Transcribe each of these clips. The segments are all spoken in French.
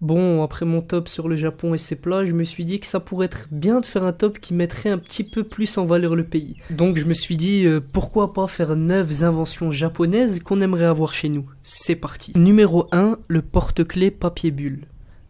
Bon, après mon top sur le Japon et ses plats, je me suis dit que ça pourrait être bien de faire un top qui mettrait un petit peu plus en valeur le pays. Donc je me suis dit, pourquoi pas faire 9 inventions japonaises qu'on aimerait avoir chez nous. C'est parti. Numéro 1, le porte-clés papier bulle.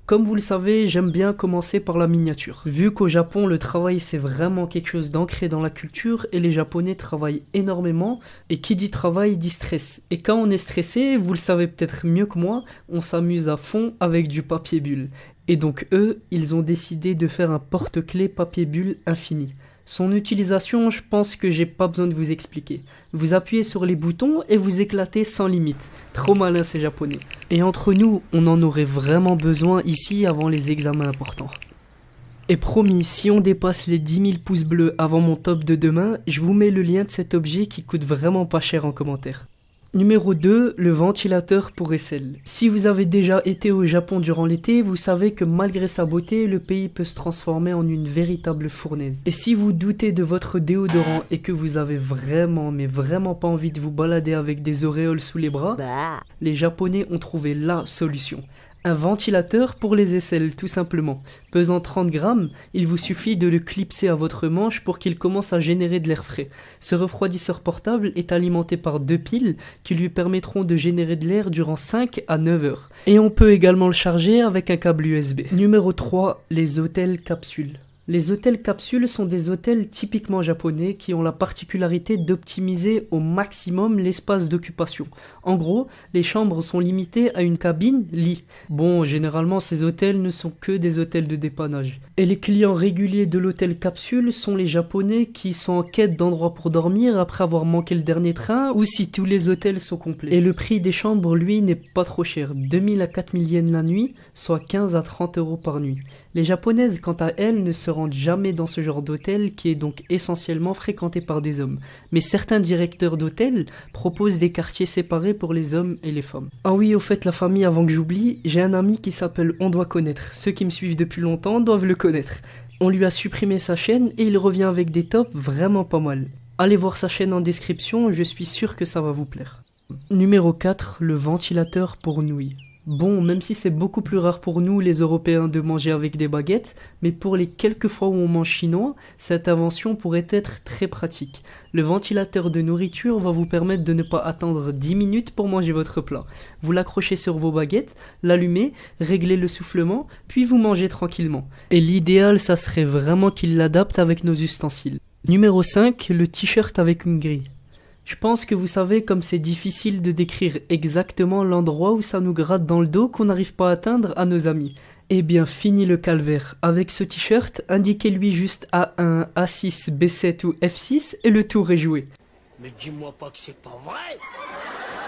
Comme vous le savez, j'aime bien commencer par la miniature. Vu qu'au Japon, le travail c'est vraiment quelque chose d'ancré dans la culture et les Japonais travaillent énormément, et qui dit travail dit stress. Et quand on est stressé, vous le savez peut-être mieux que moi, on s'amuse à fond avec du papier bulle. Et donc eux, ils ont décidé de faire un porte-clés papier bulle infini. Son utilisation, je pense que j'ai pas besoin de vous expliquer. Vous appuyez sur les boutons et vous éclatez sans limite. Trop malin ces japonais. Et entre nous, on en aurait vraiment besoin ici avant les examens importants. Et promis, si on dépasse les 10 000 pouces bleus avant mon top de demain, je vous mets le lien de cet objet qui coûte vraiment pas cher en commentaire. Numéro 2, le ventilateur pour aisselle. Si vous avez déjà été au Japon durant l'été, vous savez que malgré sa beauté, le pays peut se transformer en une véritable fournaise. Et si vous doutez de votre déodorant et que vous avez vraiment, mais vraiment pas envie de vous balader avec des auréoles sous les bras, les Japonais ont trouvé la solution. Un ventilateur pour les aisselles, tout simplement. Pesant 30 grammes, il vous suffit de le clipser à votre manche pour qu'il commence à générer de l'air frais. Ce refroidisseur portable est alimenté par 2 piles qui lui permettront de générer de l'air durant 5 à 9 heures. Et on peut également le charger avec un câble USB. Numéro 3, les hôtels capsules. Les hôtels capsules sont des hôtels typiquement japonais qui ont la particularité d'optimiser au maximum l'espace d'occupation. En gros, les chambres sont limitées à une cabine-lit. Bon, généralement ces hôtels ne sont que des hôtels de dépannage. Et les clients réguliers de l'hôtel capsule sont les japonais qui sont en quête d'endroits pour dormir après avoir manqué le dernier train ou si tous les hôtels sont complets. Et le prix des chambres, lui, n'est pas trop cher. 2000 à 4000 yens la nuit, soit 15 à 30 euros par nuit. Les japonaises, quant à elles, ne se rendent jamais dans ce genre d'hôtel qui est donc essentiellement fréquenté par des hommes. Mais certains directeurs d'hôtels proposent des quartiers séparés pour les hommes et les femmes. Ah oui, au fait, la famille, avant que j'oublie, j'ai un ami qui s'appelle On Doit Connaître. Ceux qui me suivent depuis longtemps doivent le connaître. On lui a supprimé sa chaîne et il revient avec des tops vraiment pas mal. Allez voir sa chaîne en description, je suis sûr que ça va vous plaire. Numéro 4, le ventilateur pour nouilles. Bon, même si c'est beaucoup plus rare pour nous, les Européens, de manger avec des baguettes, mais pour les quelques fois où on mange chinois, cette invention pourrait être très pratique. Le ventilateur de nourriture va vous permettre de ne pas attendre 10 minutes pour manger votre plat. Vous l'accrochez sur vos baguettes, l'allumez, réglez le soufflement, puis vous mangez tranquillement. Et l'idéal, ça serait vraiment qu'il l'adapte avec nos ustensiles. Numéro 5, le t-shirt avec une grille. Je pense que vous savez comme c'est difficile de décrire exactement l'endroit où ça nous gratte dans le dos qu'on n'arrive pas à atteindre à nos amis. Eh bien, fini le calvaire. Avec ce t-shirt, indiquez-lui juste A1, A6, B7 ou F6 et le tour est joué. Mais dis-moi pas que c'est pas vrai!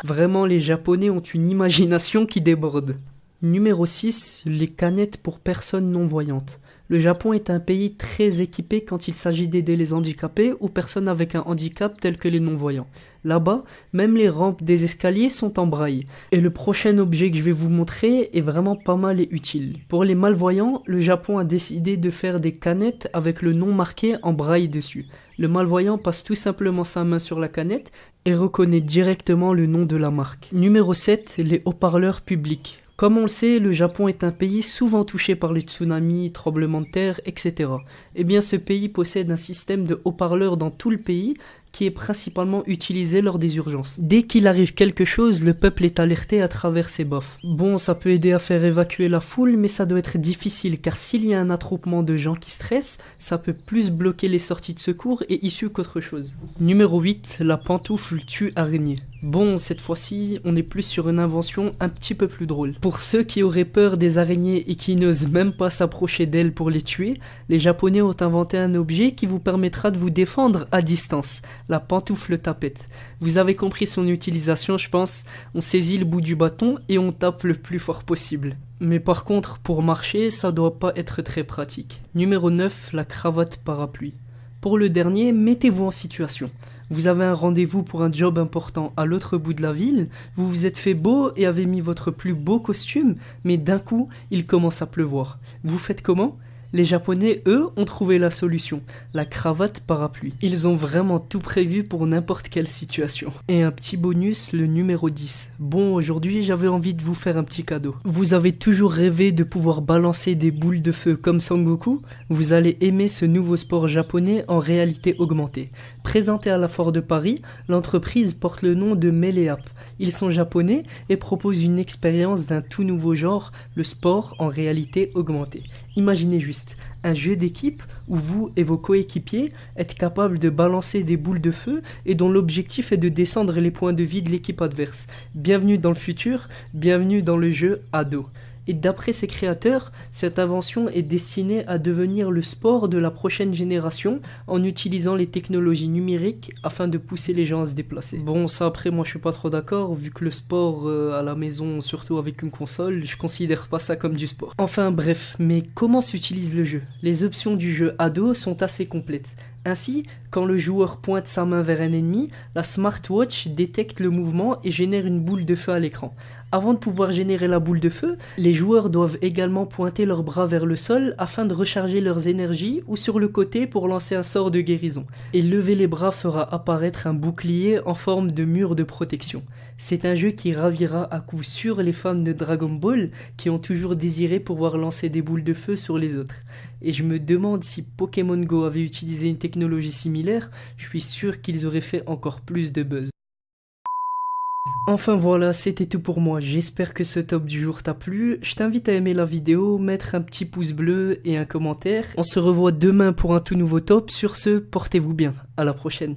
Vraiment, les Japonais ont une imagination qui déborde. Numéro 6, les canettes pour personnes non-voyantes. Le Japon est un pays très équipé quand il s'agit d'aider les handicapés ou personnes avec un handicap tels que les non-voyants. Là-bas, même les rampes des escaliers sont en braille. Et le prochain objet que je vais vous montrer est vraiment pas mal et utile. Pour les malvoyants, le Japon a décidé de faire des canettes avec le nom marqué en braille dessus. Le malvoyant passe tout simplement sa main sur la canette et reconnaît directement le nom de la marque. Numéro 7, les haut-parleurs publics. Comme on le sait, le Japon est un pays souvent touché par les tsunamis, tremblements de terre, etc. Eh bien, ce pays possède un système de haut-parleurs dans tout le pays qui est principalement utilisé lors des urgences. Dès qu'il arrive quelque chose, le peuple est alerté à travers ces baffes. Bon, ça peut aider à faire évacuer la foule, mais ça doit être difficile car s'il y a un attroupement de gens qui stressent, ça peut plus bloquer les sorties de secours et issues qu'autre chose. Numéro 8, la pantoufle tue-araignée. Bon, cette fois-ci, on est plus sur une invention un petit peu plus drôle. Pour ceux qui auraient peur des araignées et qui n'osent même pas s'approcher d'elles pour les tuer, les Japonais ont inventé un objet qui vous permettra de vous défendre à distance. La pantoufle tapette. Vous avez compris son utilisation, je pense. On saisit le bout du bâton et on tape le plus fort possible. Mais par contre, pour marcher, ça doit pas être très pratique. Numéro 9, la cravate parapluie. Pour le dernier, mettez-vous en situation. Vous avez un rendez-vous pour un job important à l'autre bout de la ville, vous vous êtes fait beau et avez mis votre plus beau costume, mais d'un coup, il commence à pleuvoir. Vous faites comment ? Les Japonais, eux, ont trouvé la solution, la cravate parapluie. Ils ont vraiment tout prévu pour n'importe quelle situation. Et un petit bonus, le numéro 10. Bon, aujourd'hui, j'avais envie de vous faire un petit cadeau. Vous avez toujours rêvé de pouvoir balancer des boules de feu comme Sangoku? Vous allez aimer ce nouveau sport japonais en réalité augmentée. Présenté à la Foire de Paris, l'entreprise porte le nom de Meleap. Ils sont japonais et proposent une expérience d'un tout nouveau genre, le sport en réalité augmentée. Imaginez juste, un jeu d'équipe où vous et vos coéquipiers êtes capables de balancer des boules de feu et dont l'objectif est de descendre les points de vie de l'équipe adverse. Bienvenue dans le futur, bienvenue dans le jeu Ado. Et d'après ses créateurs, cette invention est destinée à devenir le sport de la prochaine génération en utilisant les technologies numériques afin de pousser les gens à se déplacer. Bon, ça après, moi je suis pas trop d'accord, vu que le sport à la maison, surtout avec une console, je considère pas ça comme du sport. Enfin bref, mais comment s'utilise le jeu? Les options du jeu Ado sont assez complètes. Ainsi, quand le joueur pointe sa main vers un ennemi, la smartwatch détecte le mouvement et génère une boule de feu à l'écran. Avant de pouvoir générer la boule de feu, les joueurs doivent également pointer leurs bras vers le sol afin de recharger leurs énergies ou sur le côté pour lancer un sort de guérison. Et lever les bras fera apparaître un bouclier en forme de mur de protection. C'est un jeu qui ravira à coup sûr les fans de Dragon Ball qui ont toujours désiré pouvoir lancer des boules de feu sur les autres. Et je me demande si Pokémon Go avait utilisé une technologie similaire, je suis sûr qu'ils auraient fait encore plus de buzz. Enfin voilà, c'était tout pour moi, j'espère que ce top du jour t'a plu, je t'invite à aimer la vidéo, mettre un petit pouce bleu et un commentaire. On se revoit demain pour un tout nouveau top, sur ce, portez-vous bien, à la prochaine.